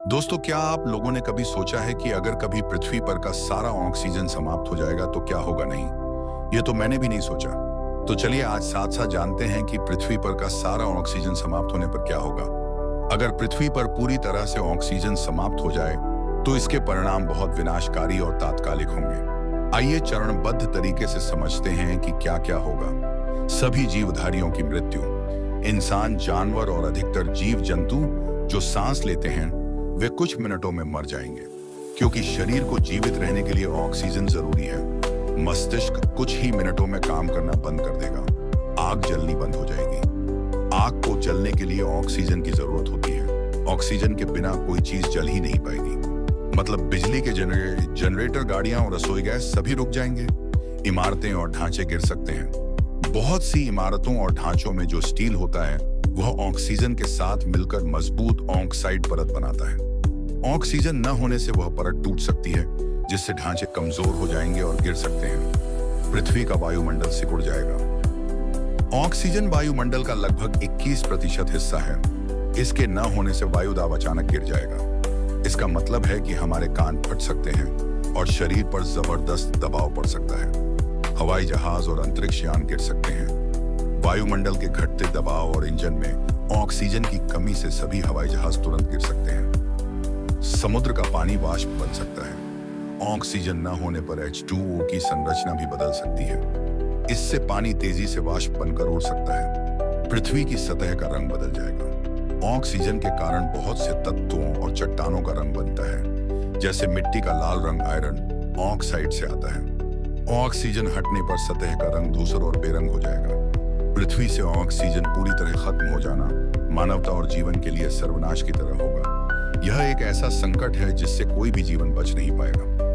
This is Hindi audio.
दोस्तों, क्या आप लोगों ने कभी सोचा है कि अगर कभी पृथ्वी पर का सारा ऑक्सीजन समाप्त हो जाएगा तो क्या होगा? नहीं, ये तो मैंने भी नहीं सोचा। तो चलिए आज साथ साथ जानते हैं कि पृथ्वी पर का सारा ऑक्सीजन समाप्त होने पर क्या होगा। अगर पृथ्वी पर पूरी तरह से ऑक्सीजन समाप्त हो जाए तो इसके परिणाम बहुत विनाशकारी और तात्कालिक होंगे। आइए चरणबद्ध तरीके से समझते हैं कि क्या क्या होगा। सभी जीवधारियों की मृत्यु। इंसान, जानवर और अधिकतर जीव जंतु जो सांस लेते हैं वे कुछ मिनटों में मर जाएंगे, क्योंकि शरीर को जीवित रहने के लिए ऑक्सीजन जरूरी है। मस्तिष्क कुछ ही मिनटों में काम करना बंद कर देगा। आग जलनी बंद हो जाएगी। आग को जलने के लिए ऑक्सीजन की जरूरत होती है। ऑक्सीजन के बिना कोई चीज जल ही नहीं पाएगी। मतलब बिजली के जनरेटर, गाड़ियां और रसोई गैस सभी रुक जाएंगे। इमारतें और ढांचे गिर सकते हैं। बहुत सी इमारतों और ढांचों में जो स्टील होता है वह ऑक्सीजन के साथ मिलकर मजबूत ऑक्साइड परत बनाता है। ऑक्सीजन न होने से वह परत टूट सकती है, जिससे ढांचे कमजोर हो जाएंगे और गिर सकते हैं। पृथ्वी का वायुमंडल सिकुड़ जाएगा। ऑक्सीजन वायुमंडल का लगभग 21% हिस्सा है। इसके न होने से वायुदाब अचानक गिर जाएगा। इसका मतलब है कि हमारे कान फट सकते हैं और शरीर पर जबरदस्त दबाव पड़ सकता है। हवाई जहाज और अंतरिक्ष यान गिर सकते हैं। वायुमंडल के घटते दबाव और इंजन में ऑक्सीजन की कमी से सभी हवाई जहाज तुरंत गिर सकते हैं। समुद्र का पानी वाष्प बन सकता है। ऑक्सीजन न होने पर H2O की संरचना भी बदल सकती है। इससे पानी तेजी से वाष्प बनकर उड़ सकता है। पृथ्वी की सतह का रंग बदल जाएगा। ऑक्सीजन के कारण बहुत से तत्वों और चट्टानों का रंग बनता है। जैसे मिट्टी का लाल रंग आयरन ऑक्साइड से आता है। ऑक्सीजन हटने पर सतह का रंग धूसर और बेरंग हो जाएगा। पृथ्वी से ऑक्सीजन पूरी तरह खत्म हो जाना मानवता और जीवन के लिए सर्वनाश की तरह होगा। यह एक ऐसा संकट है जिससे कोई भी जीवन बच नहीं पाएगा।